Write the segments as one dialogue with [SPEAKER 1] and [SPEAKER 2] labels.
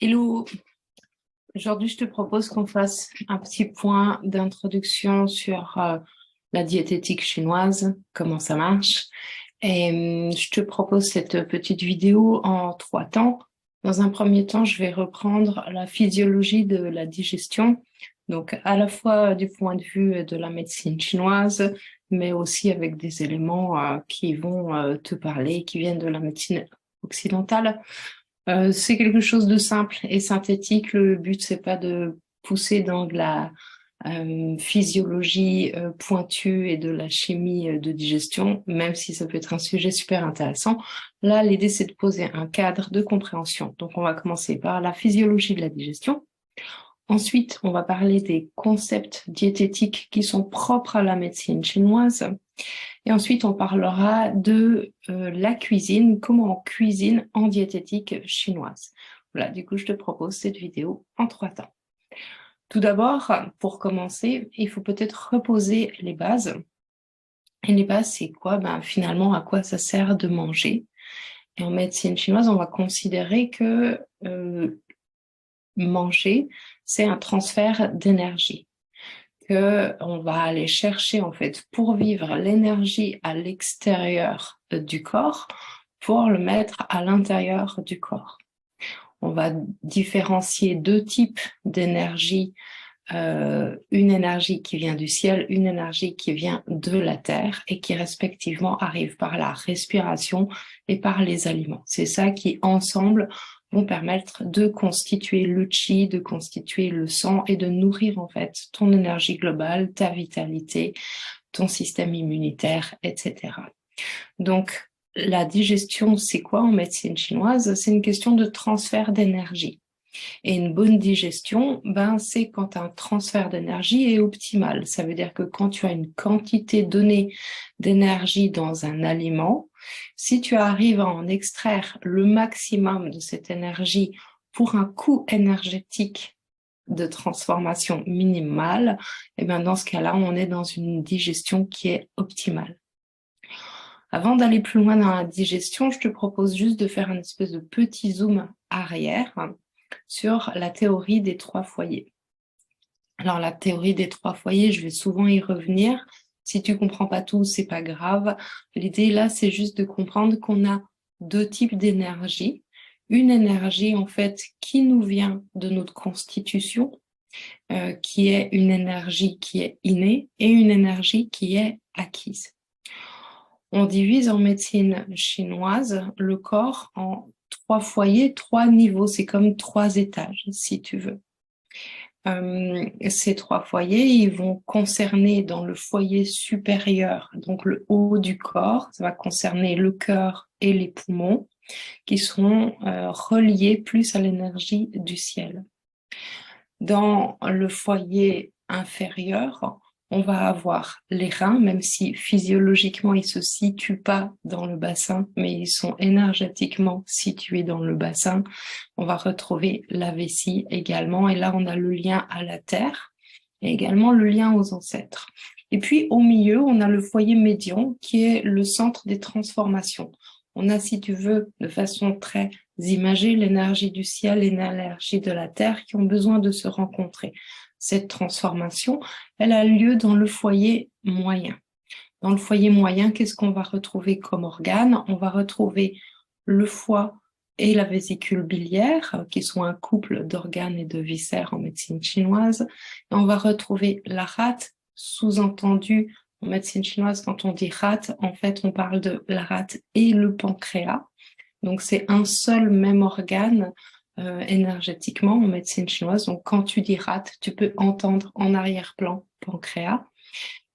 [SPEAKER 1] Hello, aujourd'hui je te propose qu'on fasse un petit point d'introduction sur la diététique chinoise, comment ça marche. Et je te propose cette petite vidéo en 3 temps. Dans un premier temps, je vais reprendre la physiologie de la digestion, donc à la fois du point de vue de la médecine chinoise, mais aussi avec des éléments qui vont te parler, qui viennent de la médecine occidentale. C'est quelque chose de simple et synthétique. Le but, c'est pas de pousser dans de la physiologie pointue et de la chimie de digestion, même si ça peut être un sujet super intéressant. Là, l'idée, c'est de poser un cadre de compréhension. Donc, on va commencer par la physiologie de la digestion. Ensuite, on va parler des concepts diététiques qui sont propres à la médecine chinoise. Et ensuite, on parlera de la cuisine, comment on cuisine en diététique chinoise. Voilà, du coup, je te propose cette vidéo en 3 temps. Tout d'abord, pour commencer, il faut peut-être reposer les bases. Et les bases, c'est quoi? Finalement, à quoi ça sert de manger? Et en médecine chinoise, on va considérer que manger, c'est un transfert d'énergie. On va aller chercher en fait pour vivre l'énergie à l'extérieur du corps pour le mettre à l'intérieur du corps. On va différencier 2 types d'énergie, une énergie qui vient du ciel, une énergie qui vient de la terre et qui respectivement arrive par la respiration et par les aliments. C'est ça qui ensemble vont permettre de constituer le chi, de constituer le sang et de nourrir en fait ton énergie globale, ta vitalité, ton système immunitaire, etc. Donc, la digestion, c'est quoi en médecine chinoise? C'est une question de transfert d'énergie. Et une bonne digestion, c'est quand un transfert d'énergie est optimal. Ça veut dire que quand tu as une quantité donnée d'énergie dans un aliment, si tu arrives à en extraire le maximum de cette énergie pour un coût énergétique de transformation minimale, et dans ce cas-là, on est dans une digestion qui est optimale. Avant d'aller plus loin dans la digestion, je te propose juste de faire un espèce de petit zoom arrière sur la théorie des 3 foyers. Alors, la théorie des 3 foyers, je vais souvent y revenir. Si tu comprends pas tout, c'est pas grave. L'idée là, c'est juste de comprendre qu'on a 2 types d'énergie. Une énergie, en fait, qui nous vient de notre constitution, qui est une énergie qui est innée, et une énergie qui est acquise. On divise en médecine chinoise le corps en 3 foyers, 3 niveaux. C'est comme 3 étages, si tu veux. Ces 3 foyers, ils vont concerner dans le foyer supérieur, donc le haut du corps, ça va concerner le cœur et les poumons, qui seront reliés plus à l'énergie du ciel. Dans le foyer inférieur, on va avoir les reins, même si physiologiquement ils se situent pas dans le bassin, mais ils sont énergétiquement situés dans le bassin. On va retrouver la vessie également, et là on a le lien à la terre, et également le lien aux ancêtres. Et puis au milieu, on a le foyer médian, qui est le centre des transformations. On a, si tu veux, de façon très imagée, l'énergie du ciel et l'énergie de la terre qui ont besoin de se rencontrer. Cette transformation, elle a lieu dans le foyer moyen. Dans le foyer moyen, qu'est-ce qu'on va retrouver comme organes? On va retrouver le foie et la vésicule biliaire, qui sont un couple d'organes et de viscères en médecine chinoise. Et on va retrouver la rate, sous-entendu en médecine chinoise, quand on dit rate, en fait, on parle de la rate et le pancréas. Donc, c'est un seul même organe énergétiquement en médecine chinoise. Donc, quand tu dis rate, tu peux entendre en arrière-plan pancréas,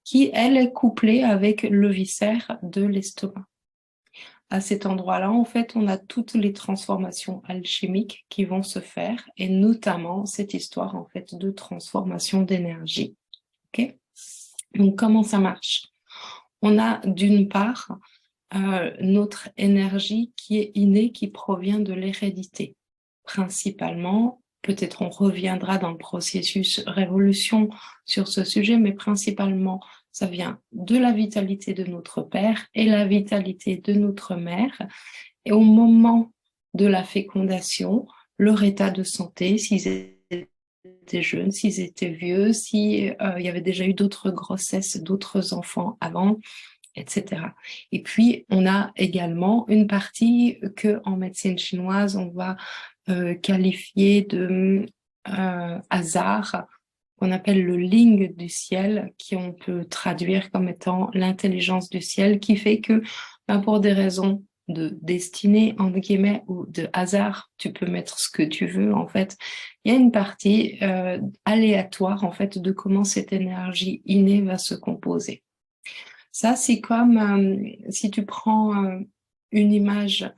[SPEAKER 1] qui, elle, est couplée avec le viscère de l'estomac. À cet endroit-là, en fait, on a toutes les transformations alchimiques qui vont se faire, et notamment cette histoire, en fait, de transformation d'énergie. Ok? Donc, comment ça marche? On a d'une part notre énergie qui est innée, qui provient de l'hérédité. Principalement, peut-être on reviendra dans le processus révolution sur ce sujet, mais principalement, ça vient de la vitalité de notre père et la vitalité de notre mère. Et au moment de la fécondation, leur état de santé, s'ils étaient jeunes, s'ils étaient vieux, si il y avait déjà eu d'autres grossesses, d'autres enfants avant, etc. Et puis, on a également une partie que en médecine chinoise, on va qualifier de hasard, qu'on appelle le ligne du ciel, qui on peut traduire comme étant l'intelligence du ciel, qui fait que pour des raisons de destinée, entre guillemets, ou de hasard, tu peux mettre ce que tu veux, en fait. Il y a une partie aléatoire, en fait, de comment cette énergie innée va se composer. Ça, c'est comme si tu prends une image,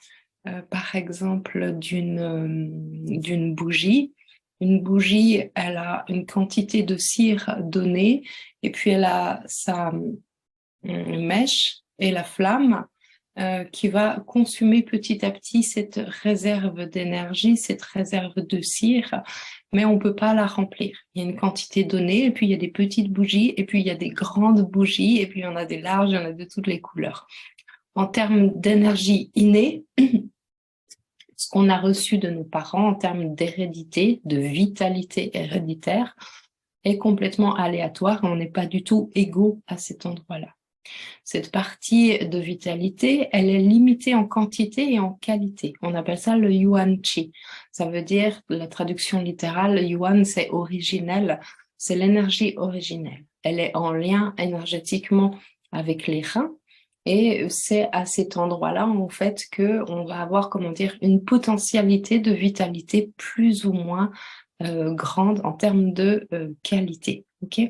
[SPEAKER 1] par exemple, d'une bougie. Une bougie, elle a une quantité de cire donnée, et puis elle a sa mèche et la flamme qui va consumer petit à petit cette réserve d'énergie, cette réserve de cire, mais on ne peut pas la remplir. Il y a une quantité donnée, et puis il y a des petites bougies, et puis il y a des grandes bougies, et puis il y en a des larges, il y en a de toutes les couleurs. En termes d'énergie innée, ce qu'on a reçu de nos parents en termes d'hérédité, de vitalité héréditaire, est complètement aléatoire. On n'est pas du tout égaux à cet endroit-là. Cette partie de vitalité, elle est limitée en quantité et en qualité. On appelle ça le yuan chi. Ça veut dire, la traduction littérale, yuan, c'est originel, c'est l'énergie originelle. Elle est en lien énergétiquement avec les reins. Et c'est à cet endroit-là, en fait, qu'on va avoir, comment dire, une potentialité de vitalité plus ou moins grande en termes de qualité. OK?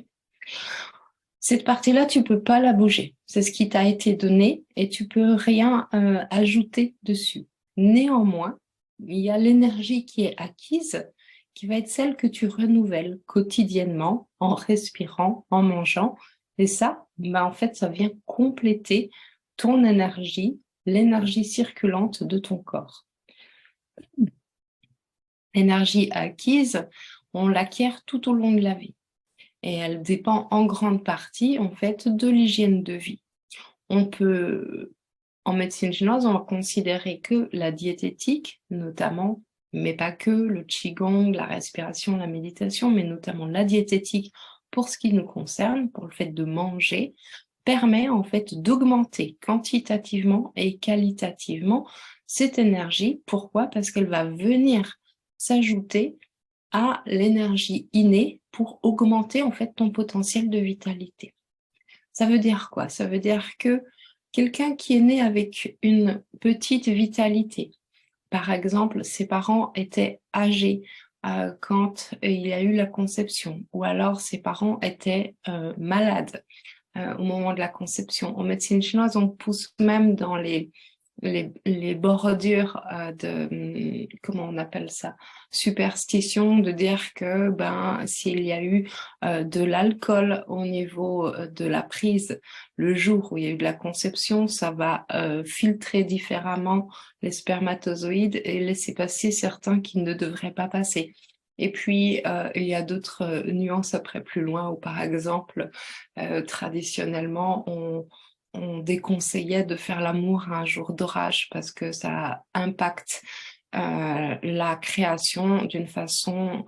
[SPEAKER 1] Cette partie-là, tu peux pas la bouger. C'est ce qui t'a été donné et tu peux rien ajouter dessus. Néanmoins, il y a l'énergie qui est acquise, qui va être celle que tu renouvelles quotidiennement en respirant, en mangeant. Et ça, en fait, ça vient compléter ton énergie, l'énergie circulante de ton corps. L'énergie acquise, on l'acquiert tout au long de la vie. Et elle dépend en grande partie, en fait, de l'hygiène de vie. On peut, en médecine chinoise, on va considérer que la diététique, notamment, mais pas que, le qigong, la respiration, la méditation, mais notamment la diététique, pour ce qui nous concerne, pour le fait de manger, permet en fait d'augmenter quantitativement et qualitativement cette énergie. Pourquoi? Parce qu'elle va venir s'ajouter à l'énergie innée pour augmenter en fait ton potentiel de vitalité. Ça veut dire quoi? Ça veut dire que quelqu'un qui est né avec une petite vitalité, par exemple, ses parents étaient âgés quand il y a eu la conception, ou alors ses parents étaient malades au moment de la conception. En médecine chinoise, on pousse même dans les bordures comment on appelle ça, superstition, de dire que s'il y a eu de l'alcool au niveau de la prise le jour où il y a eu de la conception, ça va filtrer différemment les spermatozoïdes et laisser passer certains qui ne devraient pas passer. Et puis, il y a d'autres nuances après plus loin où, par exemple, traditionnellement, on déconseillait de faire l'amour un jour d'orage parce que ça impacte la création d'une façon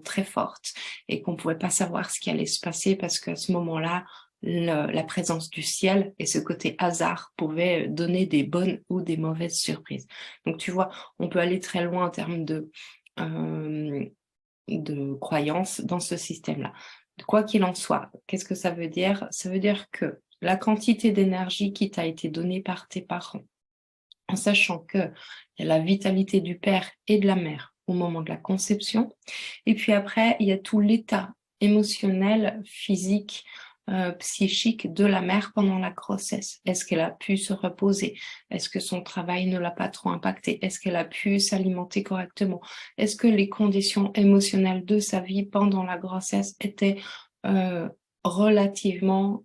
[SPEAKER 1] très forte et qu'on ne pouvait pas savoir ce qui allait se passer parce qu'à ce moment-là, la présence du ciel et ce côté hasard pouvaient donner des bonnes ou des mauvaises surprises. Donc tu vois, on peut aller très loin en termes de croyances dans ce système-là. Quoi qu'il en soit, qu'est-ce que ça veut dire? Ça veut dire que la quantité d'énergie qui t'a été donnée par tes parents, en sachant qu'il y a la vitalité du père et de la mère au moment de la conception, et puis après, il y a tout l'état émotionnel, physique, psychique de la mère pendant la grossesse. Est-ce qu'elle a pu se reposer? Est-ce que son travail ne l'a pas trop impacté? Est-ce qu'elle a pu s'alimenter correctement? Est-ce que les conditions émotionnelles de sa vie pendant la grossesse étaient relativement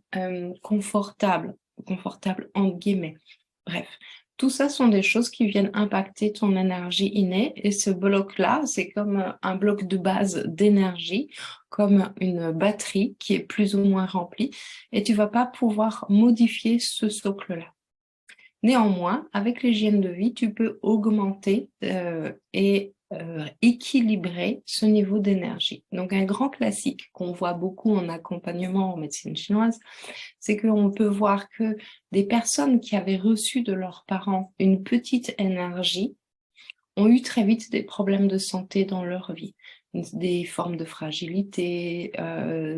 [SPEAKER 1] confortables entre guillemets? Bref, tout ça sont des choses qui viennent impacter ton énergie innée et ce bloc-là, c'est comme un bloc de base d'énergie, comme une batterie qui est plus ou moins remplie et tu vas pas pouvoir modifier ce socle-là. Néanmoins, avec l'hygiène de vie, tu peux augmenter et équilibrer ce niveau d'énergie. Donc un grand classique qu'on voit beaucoup en accompagnement en médecine chinoise, c'est qu'on peut voir que des personnes qui avaient reçu de leurs parents une petite énergie ont eu très vite des problèmes de santé dans leur vie, des formes de fragilité,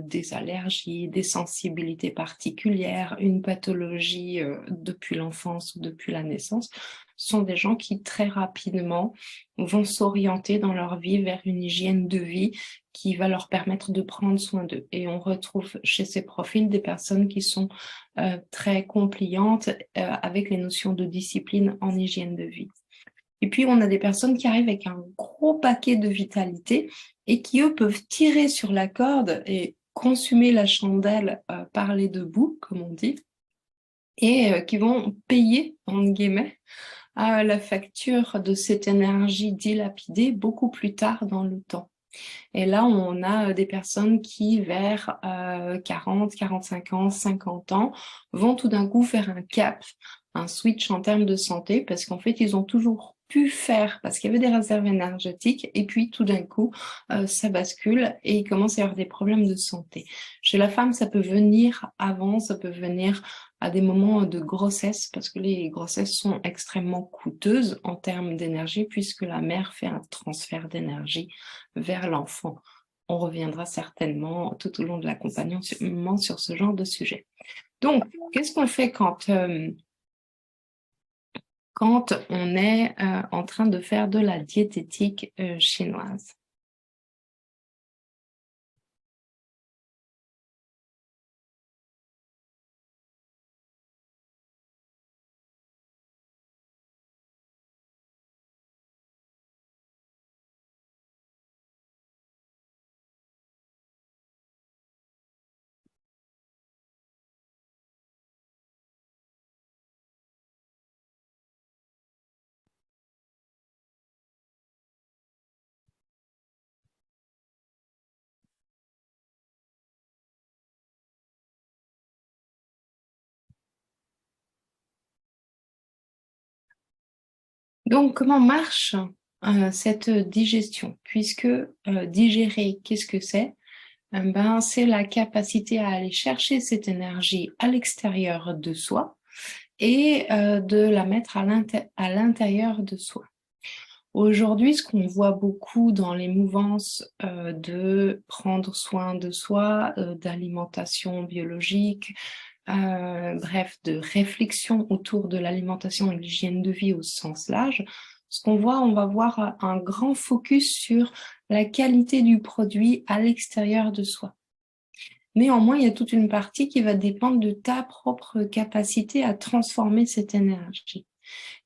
[SPEAKER 1] des allergies, des sensibilités particulières, une pathologie depuis l'enfance ou depuis la naissance. Ce sont des gens qui très rapidement vont s'orienter dans leur vie vers une hygiène de vie qui va leur permettre de prendre soin d'eux. Et on retrouve chez ces profils des personnes qui sont très compliantes avec les notions de discipline en hygiène de vie. Et puis, on a des personnes qui arrivent avec un gros paquet de vitalité et qui, eux, peuvent tirer sur la corde et consumer la chandelle par les deux bouts, comme on dit, et qui vont payer, entre guillemets, la facture de cette énergie dilapidée beaucoup plus tard dans le temps. Et là, on a des personnes qui, vers 40, 45 ans, 50 ans, vont tout d'un coup faire un cap, un switch en termes de santé, parce qu'en fait, ils ont toujours pu faire, parce qu'il y avait des réserves énergétiques, et puis tout d'un coup, ça bascule et il commence à y avoir des problèmes de santé. Chez la femme, ça peut venir avant, ça peut venir à des moments de grossesse, parce que les grossesses sont extrêmement coûteuses en termes d'énergie, puisque la mère fait un transfert d'énergie vers l'enfant. On reviendra certainement tout au long de l'accompagnement sur ce genre de sujet. Donc, qu'est-ce qu'on fait quand on est en train de faire de la diététique chinoise? Donc, comment marche cette digestion? Puisque digérer, qu'est-ce que c'est? Ben, c'est la capacité à aller chercher cette énergie à l'extérieur de soi et de la mettre à l'intérieur de soi. Aujourd'hui, ce qu'on voit beaucoup dans les mouvances de prendre soin de soi, d'alimentation biologique, bref, de réflexion autour de l'alimentation et de l'hygiène de vie au sens large, ce qu'on voit, on va voir un grand focus sur la qualité du produit à l'extérieur de soi. Néanmoins, il y a toute une partie qui va dépendre de ta propre capacité à transformer cette énergie.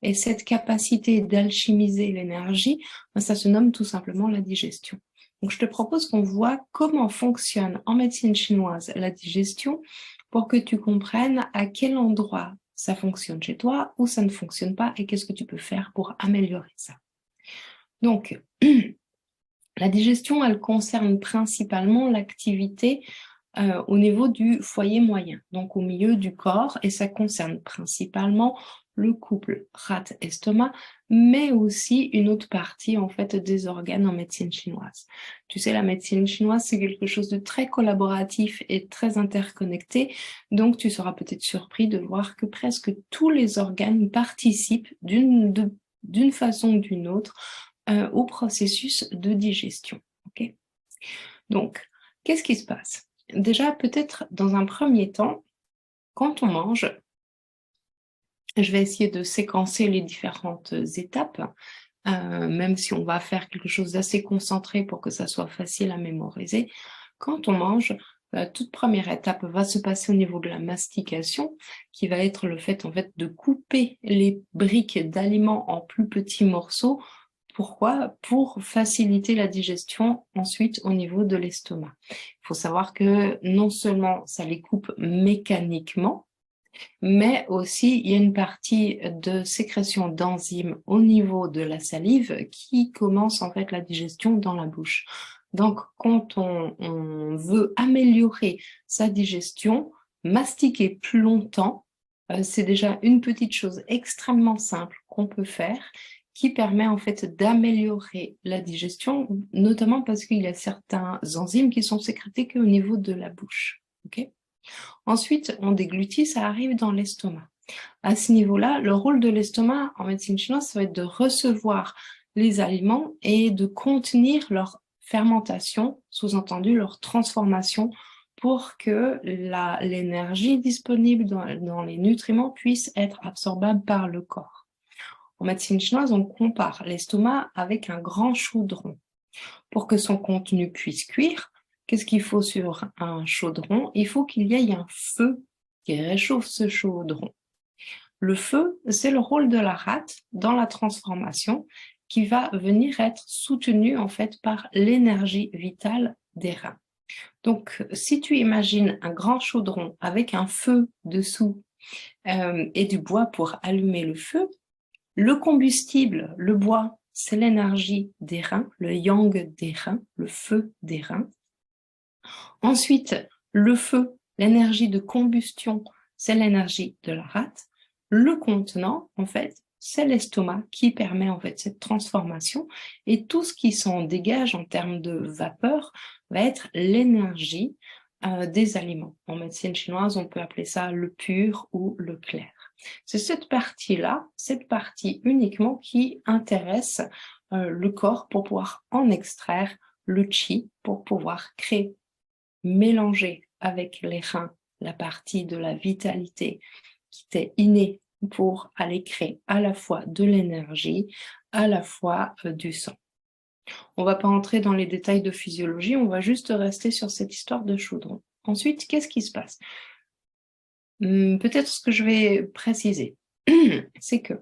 [SPEAKER 1] Et cette capacité d'alchimiser l'énergie, ça se nomme tout simplement la digestion. Donc, je te propose qu'on voit comment fonctionne en médecine chinoise la digestion pour que tu comprennes à quel endroit ça fonctionne chez toi, où ça ne fonctionne pas et qu'est-ce que tu peux faire pour améliorer ça. Donc, la digestion, elle concerne principalement l'activité au niveau du foyer moyen, donc au milieu du corps, et ça concerne principalement le couple rate-estomac, mais aussi une autre partie en fait des organes en médecine chinoise. Tu sais, la médecine chinoise, c'est quelque chose de très collaboratif et très interconnecté, donc tu seras peut-être surpris de voir que presque tous les organes participent d'une façon ou d'une autre au processus de digestion. Okay. Donc, qu'est-ce qui se passe? Déjà, peut-être dans un premier temps, quand on mange, je vais essayer de séquencer les différentes étapes, même si on va faire quelque chose d'assez concentré pour que ça soit facile à mémoriser. Quand on mange, la toute première étape va se passer au niveau de la mastication, qui va être le fait, en fait de couper les briques d'aliments en plus petits morceaux. Pourquoi? Pour faciliter la digestion ensuite au niveau de l'estomac. Il faut savoir que non seulement ça les coupe mécaniquement, mais aussi il y a une partie de sécrétion d'enzymes au niveau de la salive qui commence en fait la digestion dans la bouche. Donc quand on veut améliorer sa digestion, mastiquer plus longtemps, c'est déjà une petite chose extrêmement simple qu'on peut faire qui permet en fait d'améliorer la digestion, notamment parce qu'il y a certains enzymes qui sont sécrétés qu'au niveau de la bouche. Okay. Ensuite, on déglutit, ça arrive dans l'estomac. À ce niveau-là, le rôle de l'estomac en médecine chinoise, ça va être de recevoir les aliments et de contenir leur fermentation, sous-entendu leur transformation, pour que l'énergie disponible dans les nutriments puisse être absorbable par le corps. En médecine chinoise, on compare l'estomac avec un grand chaudron. Pour que son contenu puisse cuire, qu'est-ce qu'il faut sur un chaudron? Il faut qu'il y ait un feu qui réchauffe ce chaudron. Le feu, c'est le rôle de la rate dans la transformation qui va venir être soutenu en fait par l'énergie vitale des reins. Donc, si tu imagines un grand chaudron avec un feu dessous et du bois pour allumer le feu, le combustible, le bois, c'est l'énergie des reins, le yang des reins, le feu des reins. Ensuite, le feu, l'énergie de combustion, c'est l'énergie de la rate. Le contenant, en fait, c'est l'estomac qui permet en fait cette transformation et tout ce qui s'en dégage en termes de vapeur va être l'énergie des aliments. En médecine chinoise, on peut appeler ça le pur ou le clair. C'est cette partie-là, cette partie uniquement qui intéresse le corps pour pouvoir en extraire le qi, pour pouvoir créer, mélanger avec les reins la partie de la vitalité qui était innée pour aller créer à la fois de l'énergie, à la fois du sang. On ne va pas entrer dans les détails de physiologie, on va juste rester sur cette histoire de chaudron. Ensuite, qu'est-ce qui se passe? Peut-être ce que je vais préciser, c'est que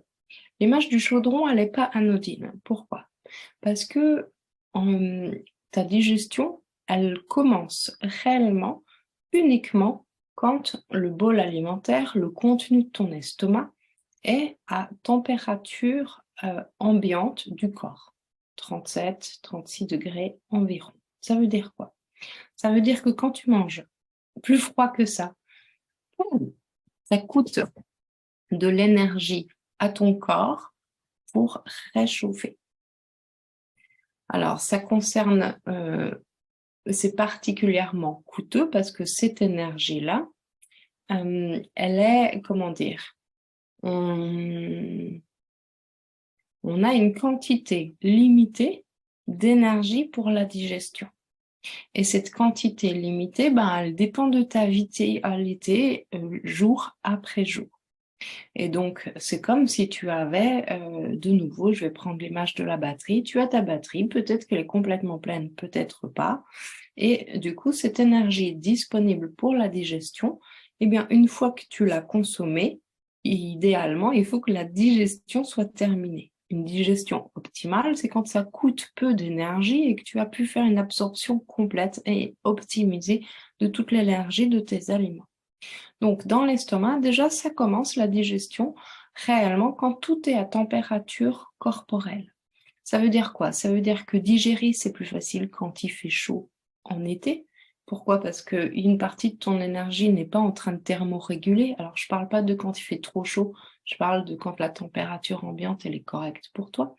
[SPEAKER 1] l'image du chaudron, elle n'est pas anodine. Pourquoi? Parce que ta digestion, elle commence réellement uniquement quand le bol alimentaire, le contenu de ton estomac, est à température ambiante du corps, 37, 36 degrés environ. Ça veut dire quoi? Ça veut dire que quand tu manges plus froid que ça coûte de l'énergie à ton corps pour réchauffer. Alors, ça concerne, c'est particulièrement coûteux parce que cette énergie-là, elle est, comment dire, on a une quantité limitée d'énergie pour la digestion. Et cette quantité limitée, elle dépend de ta vitalité jour après jour. Et donc, c'est comme si tu avais, de nouveau, je vais prendre l'image de la batterie, tu as ta batterie, peut-être qu'elle est complètement pleine, peut-être pas. Et du coup, cette énergie disponible pour la digestion, eh bien, une fois que tu l'as consommée, idéalement, il faut que la digestion soit terminée. Une digestion optimale, c'est quand ça coûte peu d'énergie et que tu as pu faire une absorption complète et optimisée de toute l'énergie de tes aliments. Donc, dans l'estomac, déjà, ça commence la digestion réellement quand tout est à température corporelle. Ça veut dire quoi? Ça veut dire que digérer, c'est plus facile quand il fait chaud en été. Pourquoi? Parce qu'une partie de ton énergie n'est pas en train de thermoréguler. Alors, je ne parle pas de quand il fait trop chaud, je parle de quand la température ambiante elle est correcte pour toi.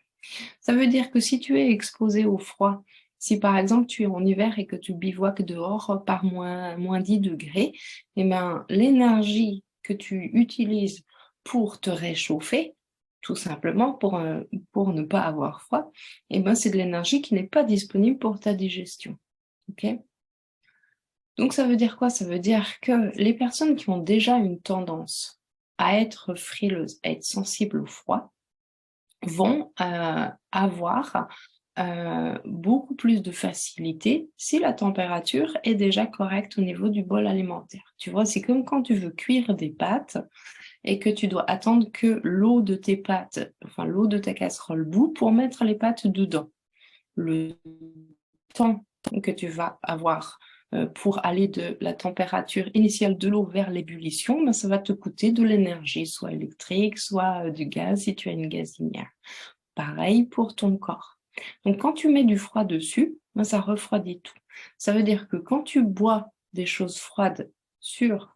[SPEAKER 1] Ça veut dire que si tu es exposé au froid, si par exemple tu es en hiver et que tu bivouaques dehors par moins 10 degrés, eh bien, l'énergie que tu utilises pour te réchauffer, tout simplement pour ne pas avoir froid, eh bien, c'est de l'énergie qui n'est pas disponible pour ta digestion. Okay? Donc ça veut dire quoi? Ça veut dire que les personnes qui ont déjà une tendance à être frileuses, à être sensibles au froid, vont avoir beaucoup plus de facilité si la température est déjà correcte au niveau du bol alimentaire. Tu vois, c'est comme quand tu veux cuire des pâtes et que tu dois attendre que l'eau de tes pâtes, enfin l'eau de ta casserole bout pour mettre les pâtes dedans. Le temps que tu vas avoir pour aller de la température initiale de l'eau vers l'ébullition, ça va te coûter de l'énergie, soit électrique, soit du gaz si tu as une gazinière. Pareil pour ton corps. Donc quand tu mets du froid dessus, ça refroidit tout. Ça veut dire que quand tu bois des choses froides sur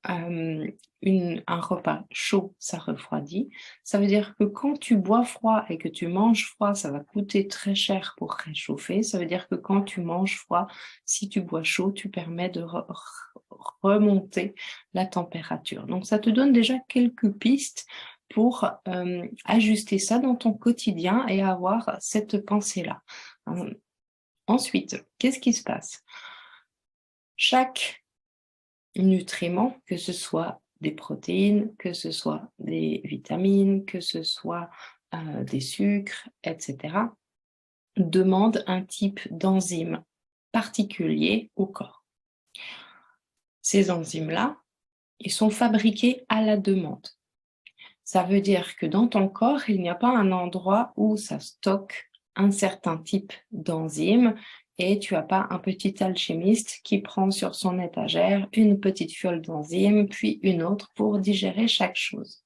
[SPEAKER 1] un repas chaud, ça refroidit. Ça veut dire que quand tu bois froid et que tu manges froid, ça va coûter très cher pour réchauffer. Ça veut dire que quand tu manges froid, si tu bois chaud, tu permets de remonter la température. Donc ça te donne déjà quelques pistes pour ajuster ça dans ton quotidien et avoir cette pensée-là. Ensuite, qu'est-ce qui se passe? Chaque nutriment, que ce soit des protéines, que ce soit des vitamines, que ce soit des sucres, etc., demande un type d'enzyme particulier au corps. Ces enzymes-là, ils sont fabriqués à la demande. Ça veut dire que dans ton corps, il n'y a pas un endroit où ça stocke un certain type d'enzyme et tu n'as pas un petit alchimiste qui prend sur son étagère une petite fiole d'enzyme, puis une autre pour digérer chaque chose.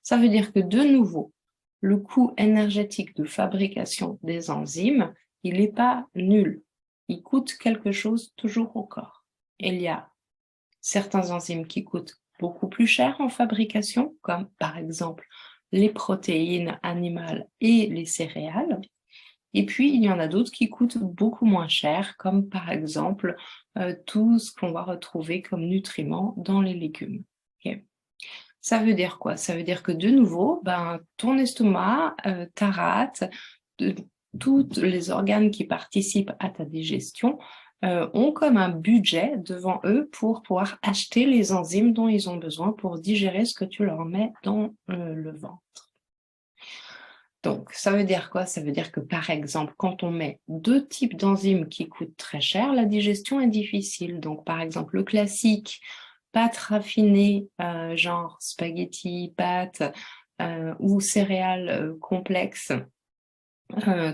[SPEAKER 1] Ça veut dire que de nouveau, le coût énergétique de fabrication des enzymes, il n'est pas nul. Il coûte quelque chose toujours au corps. Il y a certains enzymes qui coûtent beaucoup plus cher en fabrication, comme par exemple les protéines animales et les céréales. Et puis, il y en a d'autres qui coûtent beaucoup moins cher, comme par exemple tout ce qu'on va retrouver comme nutriments dans les légumes. Okay. Ça veut dire quoi? Ça veut dire que de nouveau, ton estomac, ta rate, tous les organes qui participent à ta digestion ont comme un budget devant eux pour pouvoir acheter les enzymes dont ils ont besoin pour digérer ce que tu leur mets dans le ventre. Donc, ça veut dire quoi? Ça veut dire que, par exemple, quand on met deux types d'enzymes qui coûtent très cher, la digestion est difficile. Donc, par exemple, le classique, pâtes raffinées, genre spaghetti, pâtes ou céréales complexes,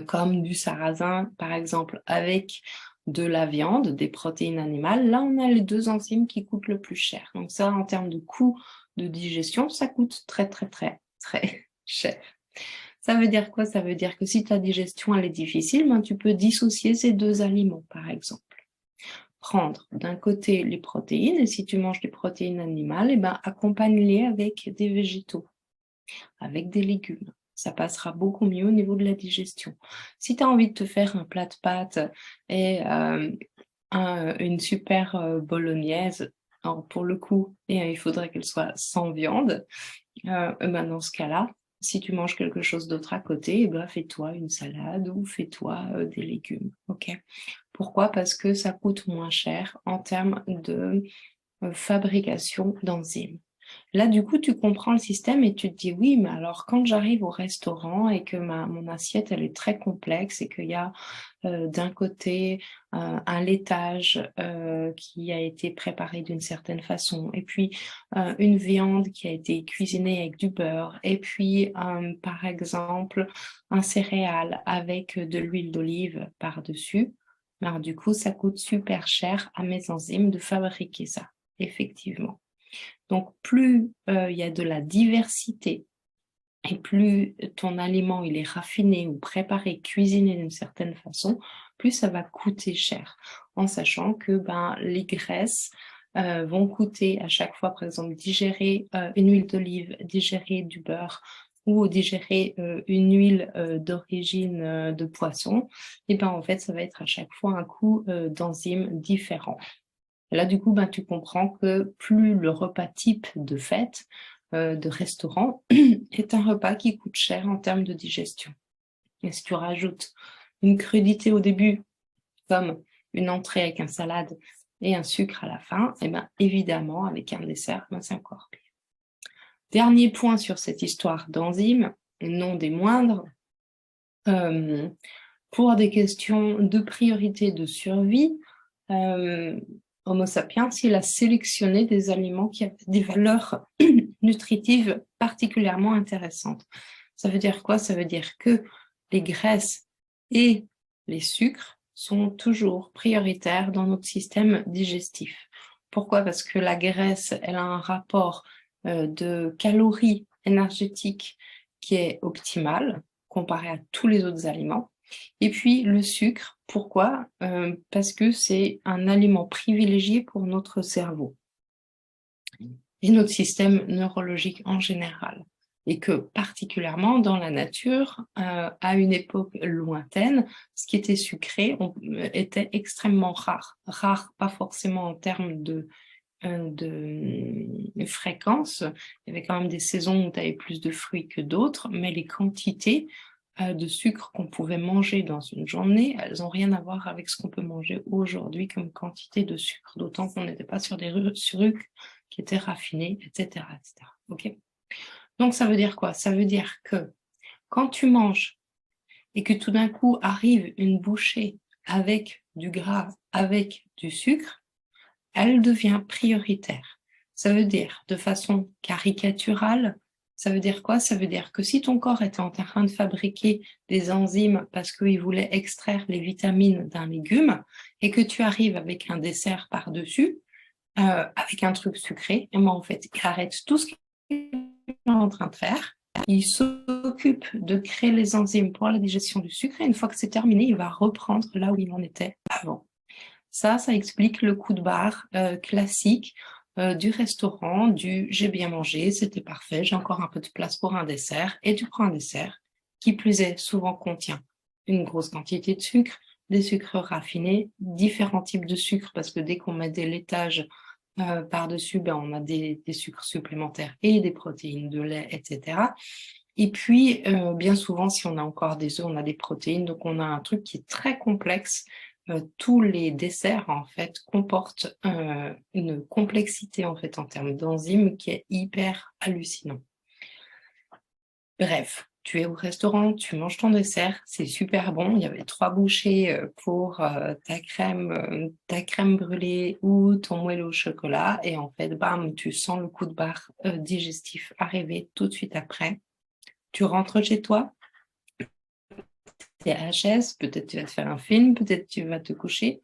[SPEAKER 1] comme du sarrasin, par exemple, avec de la viande, des protéines animales. Là, on a les deux enzymes qui coûtent le plus cher. Donc ça, en termes de coût de digestion, ça coûte très, très, très, très cher. Ça veut dire quoi? Ça veut dire que si ta digestion elle est difficile, tu peux dissocier ces deux aliments, par exemple. Prendre d'un côté les protéines, et si tu manges des protéines animales, accompagne-les avec des végétaux, avec des légumes. Ça passera beaucoup mieux au niveau de la digestion. Si tu as envie de te faire un plat de pâtes et une super bolognaise, alors pour le coup, il faudrait qu'elle soit sans viande, dans ce cas-là, si tu manges quelque chose d'autre à côté, fais-toi une salade ou fais-toi des légumes. Okay. Pourquoi? Parce que ça coûte moins cher en termes de fabrication d'enzymes. Là, du coup, tu comprends le système et tu te dis, oui, mais alors quand j'arrive au restaurant et que mon assiette, elle est très complexe et qu'il y a d'un côté un laitage qui a été préparé d'une certaine façon, et puis une viande qui a été cuisinée avec du beurre, et puis par exemple un céréale avec de l'huile d'olive par-dessus, du coup, ça coûte super cher à mes enzymes de fabriquer ça, effectivement. Donc, plus il y a de la diversité et plus ton aliment il est raffiné ou préparé, cuisiné d'une certaine façon, plus ça va coûter cher. En sachant que les graisses vont coûter à chaque fois, par exemple, digérer une huile d'olive, digérer du beurre ou digérer une huile d'origine de poisson, et en fait, ça va être à chaque fois un coût d'enzymes différent. Là, du coup, tu comprends que plus le repas type de fête, de restaurant, est un repas qui coûte cher en termes de digestion. Et si tu rajoutes une crudité au début, comme une entrée avec un salade et un sucre à la fin, évidemment, avec un dessert, c'est encore pire. Dernier point sur cette histoire d'enzymes, non des moindres, pour des questions de priorité de survie, Homo sapiens, il a sélectionné des aliments qui avaient des valeurs nutritives particulièrement intéressantes. Ça veut dire quoi? Ça veut dire que les graisses et les sucres sont toujours prioritaires dans notre système digestif. Pourquoi? Parce que la graisse, elle a un rapport de calories énergétiques qui est optimal comparé à tous les autres aliments. Et puis le sucre, pourquoi? Parce que c'est un aliment privilégié pour notre cerveau. et notre système neurologique en général. Et que particulièrement dans la nature, à une époque lointaine, ce qui était sucré était extrêmement rare. Rare, pas forcément en termes de fréquence. Il y avait quand même des saisons où tu avais plus de fruits que d'autres, mais les quantités de sucre qu'on pouvait manger dans une journée, elles n'ont rien à voir avec ce qu'on peut manger aujourd'hui comme quantité de sucre, d'autant qu'on n'était pas sur des sucres qui étaient raffinés, etc., etc. Okay. Donc ça veut dire quoi? Ça veut dire que quand tu manges et que tout d'un coup arrive une bouchée avec du gras, avec du sucre, elle devient prioritaire. Ça veut dire, de façon caricaturale, ça veut dire quoi? Ça veut dire que si ton corps était en train de fabriquer des enzymes parce qu'il voulait extraire les vitamines d'un légume et que tu arrives avec un dessert par-dessus, avec un truc sucré, et moi en fait, il arrête tout ce qu'il est en train de faire. Il s'occupe de créer les enzymes pour la digestion du sucre et une fois que c'est terminé, il va reprendre là où il en était avant. Ça explique le coup de barre classique du restaurant, du j'ai bien mangé, c'était parfait, j'ai encore un peu de place pour un dessert, et tu prends un dessert qui plus est souvent contient une grosse quantité de sucre, des sucres raffinés, différents types de sucres, parce que dès qu'on met des laitages par-dessus, ben, on a des sucres supplémentaires et des protéines de lait, etc. Et puis, bien souvent, si on a encore des œufs, on a des protéines, donc on a un truc qui est très complexe. Tous les desserts, en fait, comportent une complexité, en fait, en termes d'enzymes qui est hyper hallucinant. Bref, tu es au restaurant, tu manges ton dessert, c'est super bon. Il y avait 3 bouchées pour ta crème brûlée ou ton moelleux au chocolat. Et en fait, bam, tu sens le coup de barre digestif arriver tout de suite après. Tu rentres chez toi, tu es à la chaise, peut-être tu vas te faire un film, peut-être tu vas te coucher.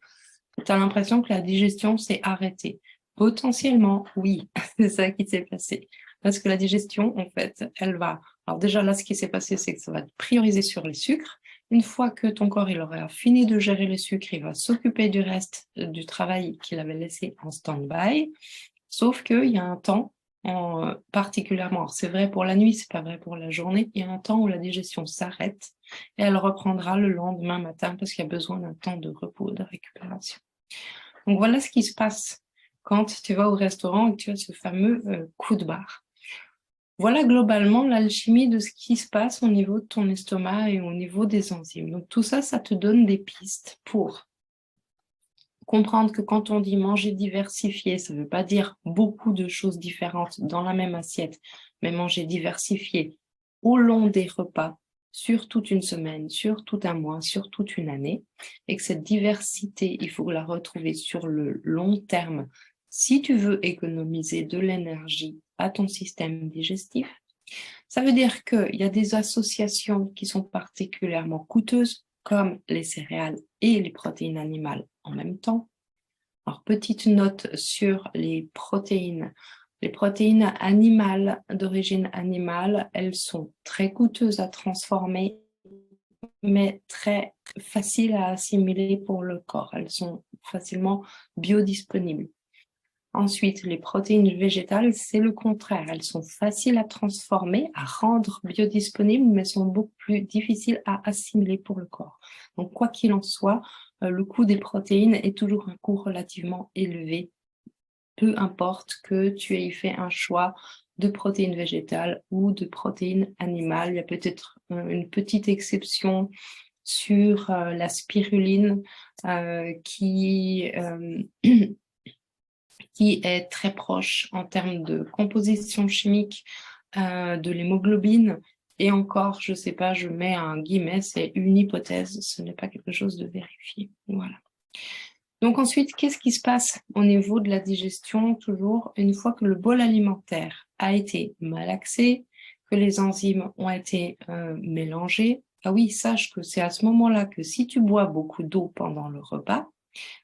[SPEAKER 1] Tu as l'impression que la digestion s'est arrêtée. Potentiellement, oui, c'est ça qui s'est passé. Parce que la digestion, en fait, elle va... Alors déjà, là, ce qui s'est passé, c'est que ça va te prioriser sur les sucres. Une fois que ton corps il aura fini de gérer les sucres, il va s'occuper du reste du travail qu'il avait laissé en stand-by. Sauf qu'il y a un temps, particulièrement, c'est vrai pour la nuit, c'est pas vrai pour la journée, il y a un temps où la digestion s'arrête et elle reprendra le lendemain matin parce qu'il y a besoin d'un temps de repos, de récupération. Donc voilà ce qui se passe quand tu vas au restaurant et que tu as ce fameux coup de barre. Voilà globalement l'alchimie de ce qui se passe au niveau de ton estomac et au niveau des enzymes. Donc tout ça, ça te donne des pistes pour comprendre que quand on dit manger diversifié, ça ne veut pas dire beaucoup de choses différentes dans la même assiette, mais manger diversifié au long des repas, sur toute une semaine, sur tout un mois, sur toute une année, et que cette diversité, il faut la retrouver sur le long terme si tu veux économiser de l'énergie à ton système digestif. Ça veut dire qu'il y a des associations qui sont particulièrement coûteuses, comme les céréales et les protéines animales en même temps. Alors, petite note sur les protéines. Les protéines animales d'origine animale, elles sont très coûteuses à transformer, mais très faciles à assimiler pour le corps. Elles sont facilement biodisponibles. Ensuite, les protéines végétales, c'est le contraire. Elles sont faciles à transformer, à rendre biodisponibles, mais sont beaucoup plus difficiles à assimiler pour le corps. Donc, quoi qu'il en soit, le coût des protéines est toujours un coût relativement élevé, peu importe que tu aies fait un choix de protéines végétales ou de protéines animales. Il y a peut-être une petite exception sur la spiruline qui est très proche en termes de composition chimique de l'hémoglobine. Et encore, je ne sais pas, je mets un guillemet, c'est une hypothèse, ce n'est pas quelque chose de vérifié. Voilà. Donc ensuite, qu'est-ce qui se passe au niveau de la digestion? Toujours, une fois que le bol alimentaire a été malaxé, que les enzymes ont été mélangées, ah oui, sache que c'est à ce moment-là que si tu bois beaucoup d'eau pendant le repas,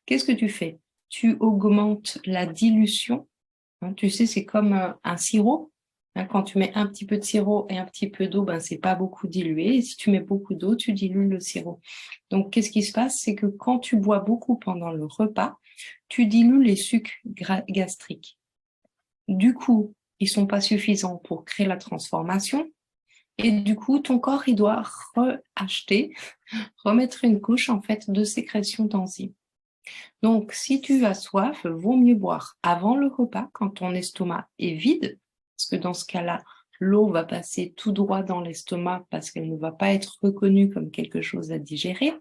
[SPEAKER 1] qu'est-ce que tu fais? Tu augmentes la dilution. Hein, tu sais, c'est comme un sirop. Hein, quand tu mets un petit peu de sirop et un petit peu d'eau, ben, c'est pas beaucoup dilué. Et si tu mets beaucoup d'eau, tu dilues le sirop. Donc, qu'est-ce qui se passe? C'est que quand tu bois beaucoup pendant le repas, tu dilues les sucs gastriques. Du coup, ils sont pas suffisants pour créer la transformation. Et du coup, ton corps, il doit remettre une couche en fait de sécrétion d'enzymes. Donc, si tu as soif, vaut mieux boire avant le repas quand ton estomac est vide, parce que dans ce cas-là, l'eau va passer tout droit dans l'estomac parce qu'elle ne va pas être reconnue comme quelque chose à digérer.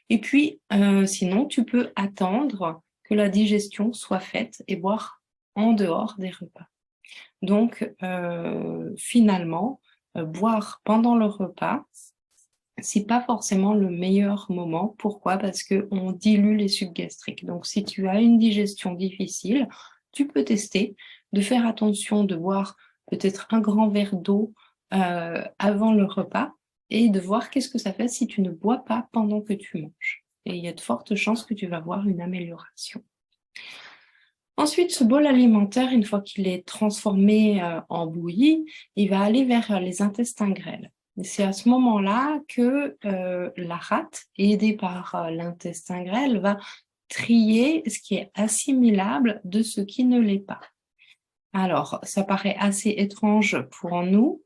[SPEAKER 1] Et puis, sinon, tu peux attendre que la digestion soit faite et boire en dehors des repas. Donc, finalement, boire pendant le repas, c'est pas forcément le meilleur moment. Pourquoi? Parce qu'on dilue les sucs gastriques. Donc, si tu as une digestion difficile, tu peux tester de faire attention de boire peut-être un grand verre d'eau avant le repas et de voir qu'est-ce que ça fait si tu ne bois pas pendant que tu manges. Et il y a de fortes chances que tu vas voir une amélioration. Ensuite, ce bol alimentaire, une fois qu'il est transformé en bouillie, il va aller vers les intestins grêles. Et c'est à ce moment-là que la rate, aidée par l'intestin grêle, va trier ce qui est assimilable de ce qui ne l'est pas. Alors, ça paraît assez étrange pour nous,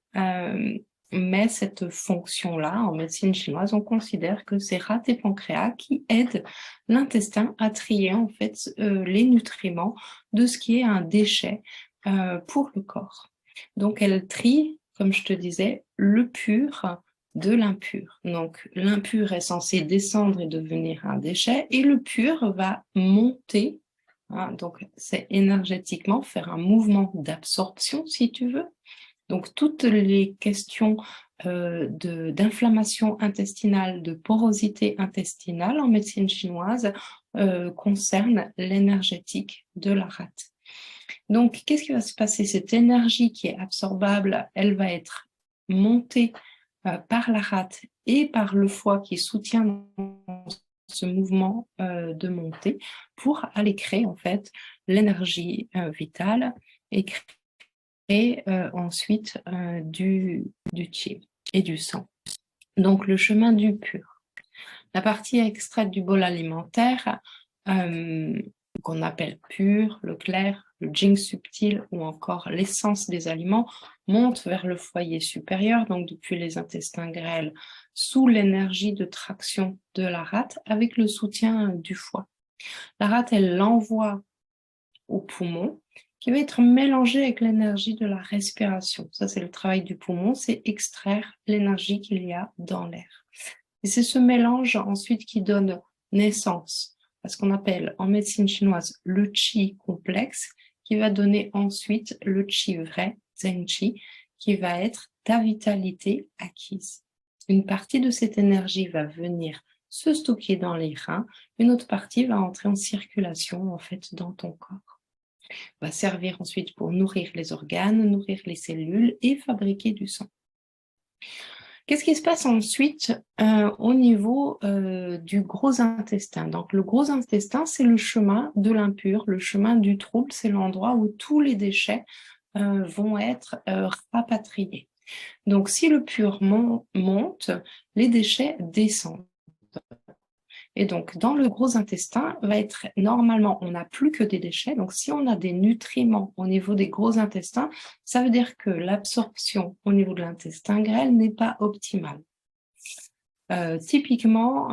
[SPEAKER 1] mais cette fonction-là, en médecine chinoise, on considère que c'est rate et pancréas qui aident l'intestin à trier en fait les nutriments de ce qui est un déchet pour le corps. Donc, elle trie, comme je te disais, le pur de l'impur. Donc, l'impur est censé descendre et devenir un déchet, et le pur va monter. Donc, c'est énergétiquement faire un mouvement d'absorption, si tu veux. Donc, toutes les questions d'inflammation intestinale, de porosité intestinale en médecine chinoise concernent l'énergétique de la rate. Donc, qu'est-ce qui va se passer? Cette énergie qui est absorbable, elle va être montée par la rate et par le foie qui soutient ce mouvement de montée pour aller créer en fait l'énergie vitale et créer ensuite du qi et du sang. Donc le chemin du pur. La partie extraite du bol alimentaire qu'on appelle pur, le clair, le jing subtil ou encore l'essence des aliments monte vers le foyer supérieur, donc depuis les intestins grêles, sous l'énergie de traction de la rate avec le soutien du foie. La rate, elle l'envoie au poumon qui va être mélangé avec l'énergie de la respiration. Ça, c'est le travail du poumon, c'est extraire l'énergie qu'il y a dans l'air. Et c'est ce mélange ensuite qui donne naissance à ce qu'on appelle en médecine chinoise le qi complexe, qui va donner ensuite le qi vrai, zhen qi, qui va être ta vitalité acquise. Une partie de cette énergie va venir se stocker dans les reins, une autre partie va entrer en circulation en fait dans ton corps. Va servir ensuite pour nourrir les organes, nourrir les cellules et fabriquer du sang. Qu'est-ce qui se passe ensuite au niveau du gros intestin? Donc, le gros intestin, c'est le chemin de l'impur, le chemin du trouble, c'est l'endroit où tous les déchets vont être rapatriés. Donc, si le pur monte, les déchets descendent. Et donc, dans le gros intestin, va être normalement, on n'a plus que des déchets. Donc, si on a des nutriments au niveau des gros intestins, ça veut dire que l'absorption au niveau de l'intestin grêle n'est pas optimale. Typiquement,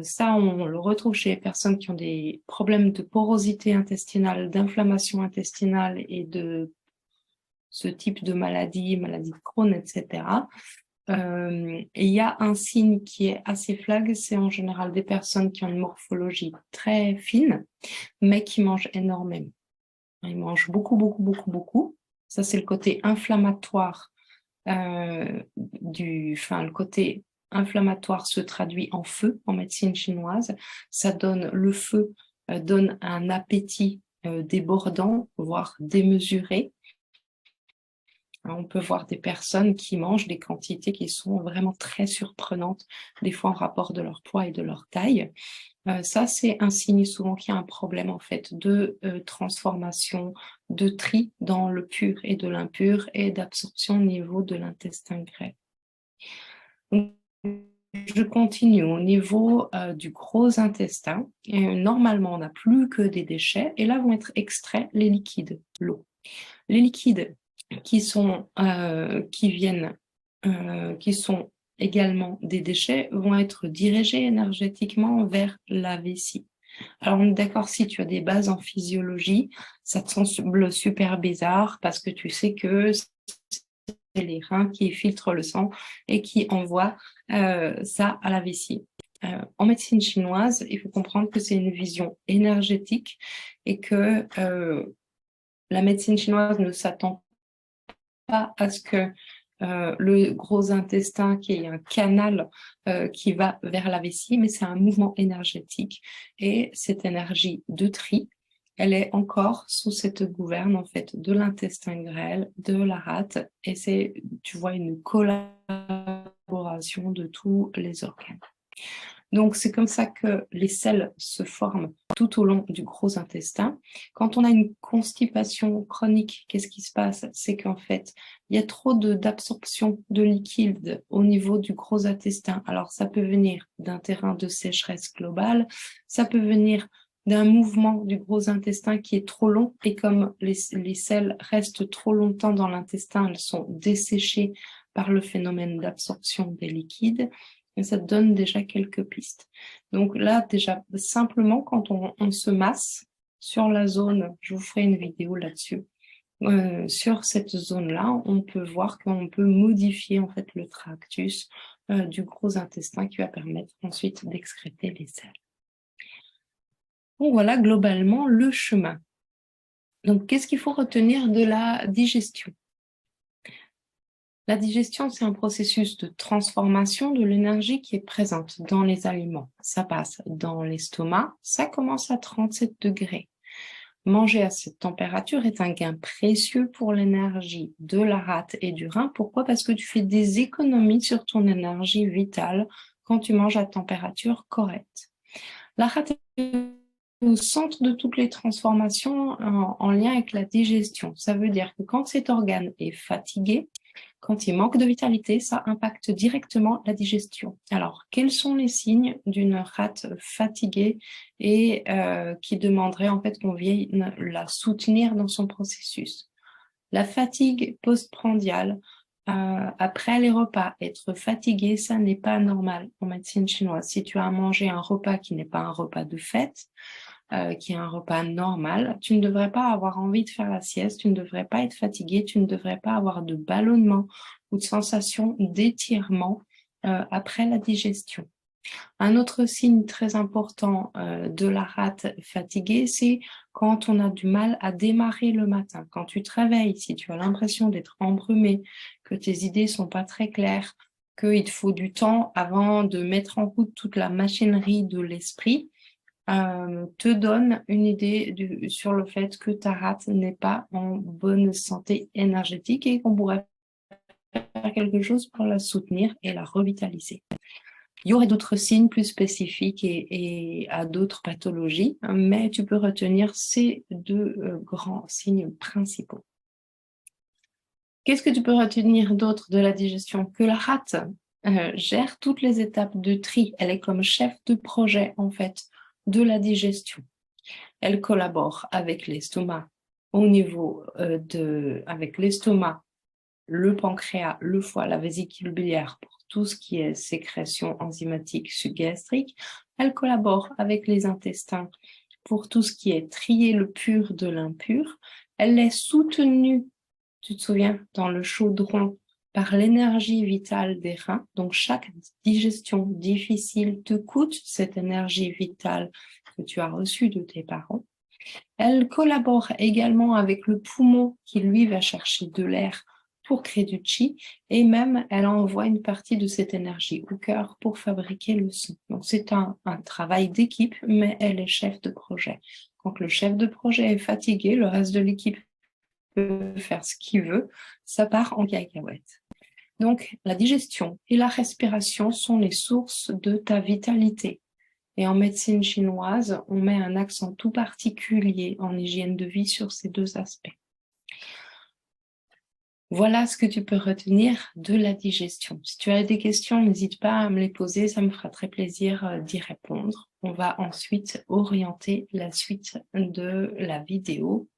[SPEAKER 1] ça, on le retrouve chez les personnes qui ont des problèmes de porosité intestinale, d'inflammation intestinale et de ce type de maladie, maladie de Crohn, etc. Il y a un signe qui est assez flag, c'est en général des personnes qui ont une morphologie très fine, mais qui mangent énormément. Ils mangent beaucoup, beaucoup, beaucoup, beaucoup. Ça, c'est le côté inflammatoire le côté inflammatoire se traduit en feu en médecine chinoise. Ça donne le feu, donne un appétit débordant, voire démesuré. On peut voir des personnes qui mangent des quantités qui sont vraiment très surprenantes, des fois en rapport de leur poids et de leur taille. Ça, c'est un signe souvent qu'il y a un problème en fait de transformation, de tri dans le pur et de l'impur et d'absorption au niveau de l'intestin grêle. Donc, je continue au niveau du gros intestin. Et, normalement, on n'a plus que des déchets et là vont être extraits les liquides, l'eau. Les liquides qui sont également des déchets vont être dirigés énergétiquement vers la vessie. Alors, on est d'accord, si tu as des bases en physiologie, ça te semble super bizarre parce que tu sais que c'est les reins qui filtrent le sang et qui envoient ça à la vessie. En médecine chinoise, il faut comprendre que c'est une vision énergétique et que la médecine chinoise ne s'attend pas à ce que le gros intestin, qui est un canal qui va vers la vessie, mais c'est un mouvement énergétique. Et cette énergie de tri, elle est encore sous cette gouverne en fait de l'intestin grêle, de la rate, et c'est, tu vois, une collaboration de tous les organes. Donc, c'est comme ça que les selles se forment tout au long du gros intestin. Quand on a une constipation chronique, qu'est-ce qui se passe? C'est qu'en fait, il y a trop d'absorption de liquide au niveau du gros intestin. Alors, ça peut venir d'un terrain de sécheresse globale, ça peut venir d'un mouvement du gros intestin qui est trop long, et comme les selles restent trop longtemps dans l'intestin, elles sont desséchées par le phénomène d'absorption des liquides. Et ça te donne déjà quelques pistes. Donc là, déjà, simplement, quand on se masse sur la zone, je vous ferai une vidéo là-dessus, sur cette zone-là, on peut voir qu'on peut modifier en fait le tractus du gros intestin qui va permettre ensuite d'excréter les selles. Donc voilà globalement le chemin. Donc qu'est-ce qu'il faut retenir de la digestion? La digestion, c'est un processus de transformation de l'énergie qui est présente dans les aliments. Ça passe dans l'estomac, ça commence à 37 degrés. Manger à cette température est un gain précieux pour l'énergie de la rate et du rein. Pourquoi? Parce que tu fais des économies sur ton énergie vitale quand tu manges à température correcte. La rate est au centre de toutes les transformations en lien avec la digestion. Ça veut dire que quand cet organe est fatigué, quand il manque de vitalité, ça impacte directement la digestion. Alors, quels sont les signes d'une rate fatiguée et qui demanderait en fait qu'on vienne la soutenir dans son processus? La fatigue postprandiale, après les repas, être fatigué, ça n'est pas normal en médecine chinoise. Si tu as mangé un repas qui n'est pas un repas de fête, qui est un repas normal, tu ne devrais pas avoir envie de faire la sieste, tu ne devrais pas être fatigué, tu ne devrais pas avoir de ballonnement ou de sensation d'étirement après la digestion. Un autre signe très important de la rate fatiguée, c'est quand on a du mal à démarrer le matin. Quand tu te réveilles, si tu as l'impression d'être embrumé, que tes idées sont pas très claires, qu'il te faut du temps avant de mettre en route toute la machinerie de l'esprit, te donne une idée sur le fait que ta rate n'est pas en bonne santé énergétique et qu'on pourrait faire quelque chose pour la soutenir et la revitaliser. Il y aurait d'autres signes plus spécifiques et à d'autres pathologies, mais tu peux retenir ces deux grands signes principaux. Qu'est-ce que tu peux retenir d'autre de la digestion? Que la rate gère toutes les étapes de tri. Elle est comme chef de projet, en fait, de la digestion. Elle collabore avec l'estomac au niveau avec l'estomac, le pancréas, le foie, la vésicule biliaire pour tout ce qui est sécrétion enzymatique subgastrique. Elle collabore avec les intestins pour tout ce qui est trier le pur de l'impur. Elle est soutenue, tu te souviens, dans le chaudron par l'énergie vitale des reins. Donc chaque digestion difficile te coûte cette énergie vitale que tu as reçue de tes parents. Elle collabore également avec le poumon qui, lui, va chercher de l'air pour créer du chi, et même elle envoie une partie de cette énergie au cœur pour fabriquer le son. Donc c'est un travail d'équipe, mais elle est chef de projet. Quand le chef de projet est fatigué, le reste de l'équipe peut faire ce qu'il veut, ça part en cacahuète. Donc la digestion et la respiration sont les sources de ta vitalité. Et en médecine chinoise, on met un accent tout particulier en hygiène de vie sur ces deux aspects. Voilà ce que tu peux retenir de la digestion. Si tu as des questions, n'hésite pas à me les poser, ça me fera très plaisir d'y répondre. On va ensuite orienter la suite de la vidéo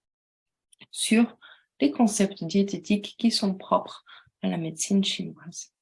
[SPEAKER 1] sur les concepts diététiques qui sont propres à la médecine chinoise.